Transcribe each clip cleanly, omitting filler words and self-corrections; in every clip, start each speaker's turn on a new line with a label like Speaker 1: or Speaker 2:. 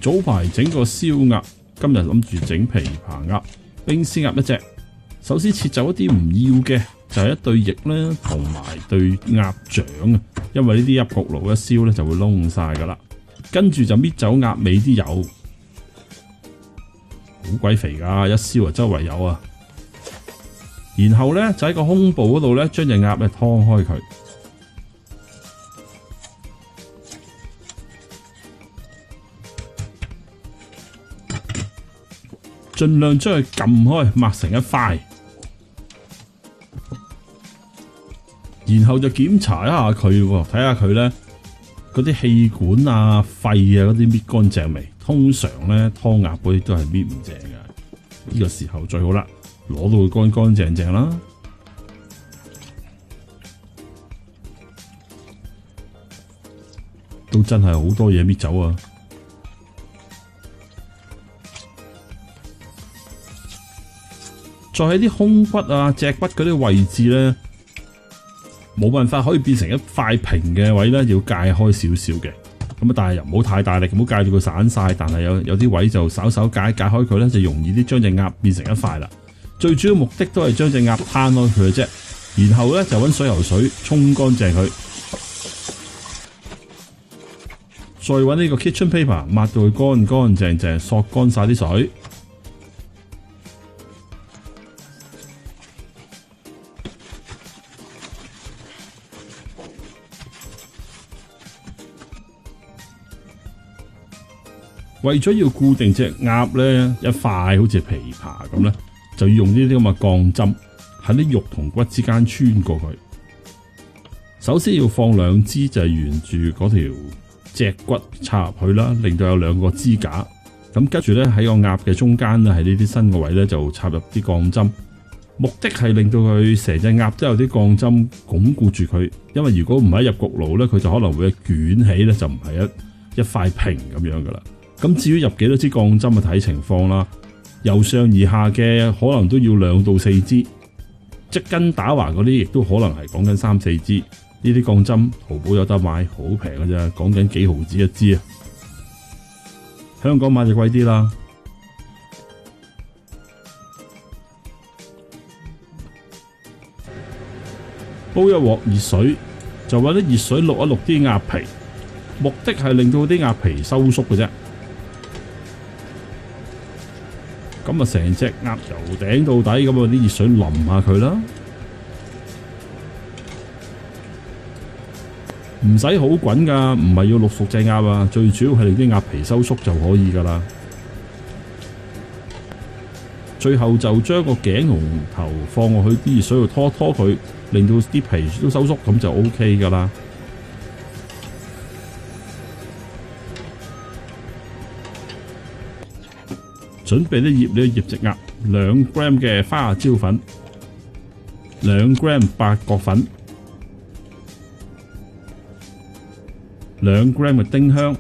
Speaker 1: 早排整個燒鴨，今日諗住整琵琶鴨、冰絲鴨一隻。首先切走一啲唔要嘅，就係一對翼啦，同埋對鴨掌啊，因為呢啲入焗爐一燒咧就會燶晒噶啦。跟住就搣走鴨尾啲油，好鬼肥噶，一燒啊周圍有啊。然後咧就喺個胸部嗰度咧，將隻鴨咧劏開佢。盡量將佢撳開，抹成一塊，然後就檢查一下佢，睇下佢咧嗰啲氣管啊、肺啊嗰啲搣乾淨未？通常咧劏鴨嗰啲都係搣唔淨嘅，呢個時候最好啦，攞到佢乾乾淨淨啦。都真係好多嘢搣走啊！再喺啲胸骨啊、脊骨嗰啲位置咧，冇辦法可以變成一塊平嘅位咧，要界開少少嘅。咁啊，但係又唔好太大力，唔好界到佢散晒。但係有啲位就稍稍界開佢咧，就容易啲將隻鴨變成一塊啦。最主要目的都係將隻鴨攤開佢嘅啫。然後咧就揾水喉水沖乾淨佢，再揾呢個 kitchen paper 抹到佢乾乾淨淨，索乾晒啲水。為咗要固定隻鴨咧一塊好似琵琶咁咧，就要用呢啲咁嘅鋼針喺啲肉同骨之間穿過佢。首先要放兩支就係沿住嗰條脊骨插入去啦，令到有兩個支架。咁跟住咧喺個鴨嘅中間咧，喺呢啲新嘅位咧就插入啲鋼針，目的係令到佢成隻鴨都有啲鋼針鞏固住佢。因為如果唔係入焗爐咧，佢就可能會捲起咧，就唔係一塊平咁樣噶啦。咁至於入幾多支鋼針啊，睇情況啦。由上而下嘅可能都要2到4支，即跟打橫嗰啲亦都可能係講緊3、4支。呢啲鋼針淘寶有得買，好平㗎咋，講緊幾毫子一支啊。香港買就貴啲啦。煲一鑊熱水，就揾啲熱水渌一渌啲鴨皮，目的係令到啲鴨皮收縮嘅啫。咁啊，成隻鴨由頂到底咁啊，啲熱水淋下佢啦，唔使好滾噶，唔係要渌熟隻鴨啊，最主要係令啲鴨皮收縮就可以噶啦。最後就將個頸同頭放落去啲熱水度拖拖佢，令到啲皮都收縮，咁就 OK 噶啦。準備啲醃料醃隻鴨，2 gram 嘅花椒粉，2 gram 八角粉，2 gram 嘅丁香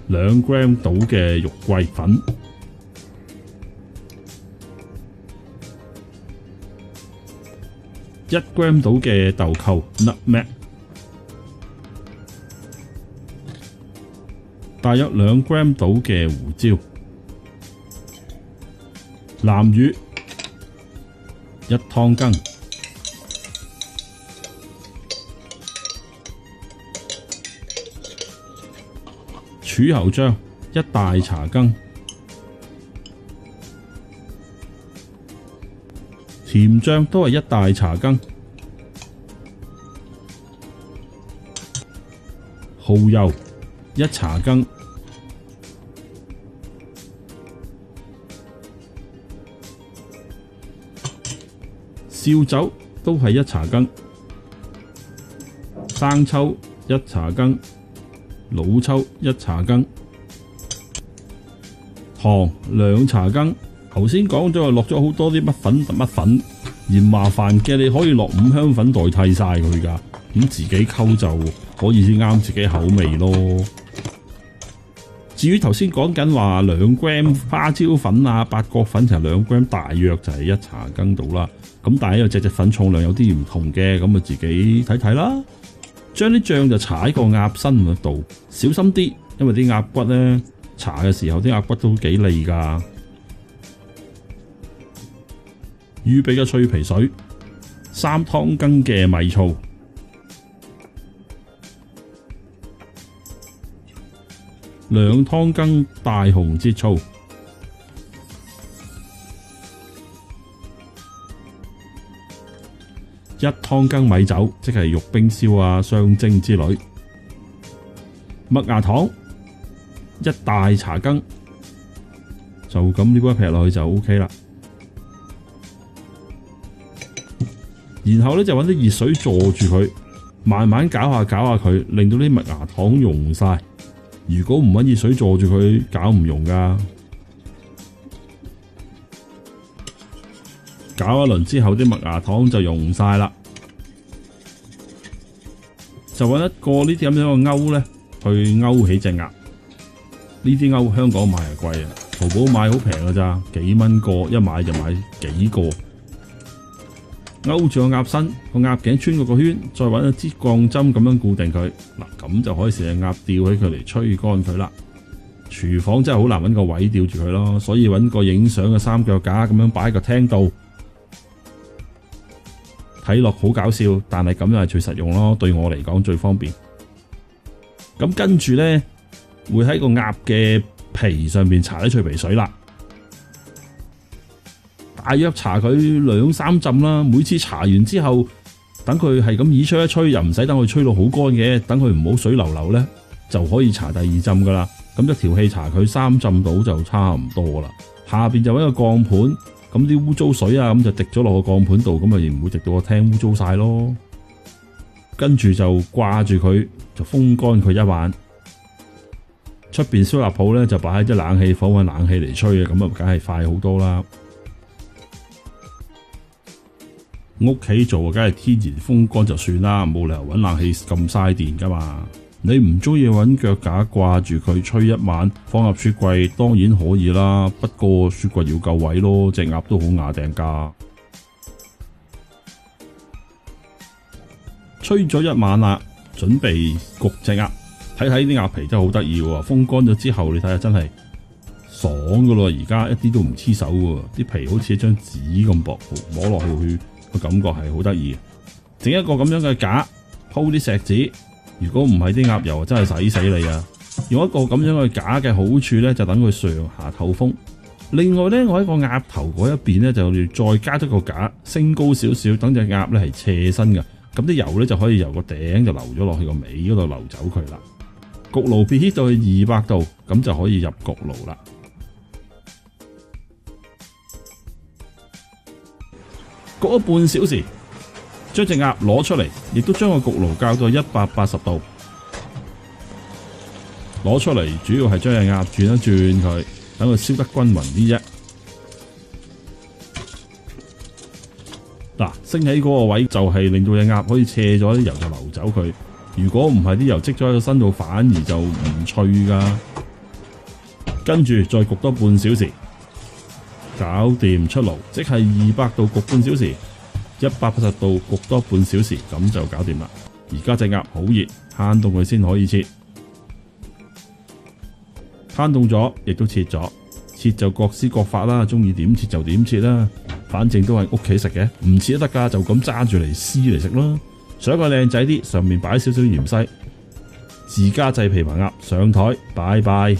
Speaker 1: ，2 gram 到嘅肉桂粉，1 gram 到嘅豆蔻 nutmeg。大約2 gram 到嘅胡椒、南乳1湯羹、柱侯醬1大茶羹、甜醬都係1大茶羹、蠔油1茶羹、紹酒都係1茶羹、生抽1茶羹、老抽1茶羹、糖2茶羹。頭先講咗落咗好多啲乜粉，嫌麻煩嘅你可以落五香粉代替晒佢㗎，咁自己溝就可以先啱自己口味咯。至於頭先講緊話2 gram 花椒粉啊、八角粉就2 gram， 大約就係1茶羹到啦。咁但係因為隻粉重量有啲唔同嘅，咁啊自己睇睇啦。將啲醬就搽喺個鴨身嗰度，小心啲，因為啲鴨骨咧搽嘅時候，啲鴨骨都幾利㗎。預備嘅脆皮水，3湯羹嘅米醋，2湯羹大紅浙醋，1湯羹米酒，即係玉冰燒啊、雙蒸之類。麥芽糖1大茶羹，就咁呢杯劈落去就 OK 啦。然後咧就揾啲熱水坐住佢，慢慢攪下佢，令到啲麥芽糖溶晒。如果唔揾熱水坐住佢，攪唔溶噶。攪一輪之後，啲麥芽糖就溶晒啦。就揾一個呢啲咁樣嘅鈎咧，去勾起隻鴨。呢啲鈎香港買係貴啊，淘寶買好平噶咋，幾蚊個，一買就買幾個。勾住個鴨身，個鴨頸穿過個圈，再揾一支鋼針咁樣固定佢。嗱，咁就可以成隻鴨吊起佢嚟吹乾佢啦。廚房真係好難揾個位吊住佢咯，所以揾個影相嘅3腳架咁樣擺喺個廳度，睇落好搞笑，但係咁樣係最實用咯。對我嚟講最方便。咁跟住呢，會喺個鴨嘅皮上面搽啲脆皮水啦。大約搽佢2-3浸啦，每次搽完之後，等佢係咁吹一吹，又唔使等佢吹到好乾嘅，等佢唔好水流流呢，就可以搽第2浸噶啦。咁一條氣搽佢3浸到就差唔多啦。下邊就揾個鋼盤，咁啲污糟水啊，咁就滴咗落個鋼盤度，咁咪唔會滴到個廳污糟晒咯。跟住就掛住佢，就風乾佢一晚。出邊燒臘鋪呢，就擺喺啲冷氣房揾冷氣嚟吹嘅，咁啊梗係快好多啦。屋企做梗係天然風乾就算啦，冇理由揾冷氣咁嘥電噶嘛。你唔中意揾腳架掛住佢吹一晚，放入雪櫃當然可以啦，不過雪櫃要夠位咯，隻鴨都好牙定㗎。吹咗一晚啦，準備焗隻鴨，睇睇啲鴨皮真係好得意喎，風乾咗之後你睇下真係爽噶咯，而家一啲都唔黐手喎，啲皮好似一張紙咁薄，摸落去個感覺係好得意。整一個咁樣嘅架，鋪啲錫紙，如果唔係啲鴨油真係洗死你啊！用一個咁樣嘅架嘅好處咧，就等佢上下透風。另外咧，我喺個鴨頭嗰一邊咧，就再加咗個架，升高少少，等隻鴨咧係斜身嘅，咁啲油咧就可以由個頂就流咗落去個尾嗰度流走佢啦。焗爐 preheat 到去200度，咁就可以入焗爐啦。焗咗半小時，將隻鴨攞出嚟，亦都將個焗爐校到180度。攞出嚟主要係將隻鴨轉一轉佢，等佢燒得均勻啲啫。嗱，升起嗰個位就係令到隻鴨可以斜咗啲油就流走佢。如果唔係啲油積咗喺個身度，反而就唔脆噶。跟住再焗多半小時。搞掂出爐，即係200度焗半小時，180度焗多半小時，咁就搞掂啦。而家隻鴨好熱，攤凍佢先可以切。攤凍咗，亦都切咗，切就各施各法啦，中意點切就點切啦。反正都係屋企食嘅，唔切都得噶，就咁揸住嚟撕嚟食咯。想個靚仔啲，上面擺少少芫茜，自家製琵琶鴨上台，拜拜。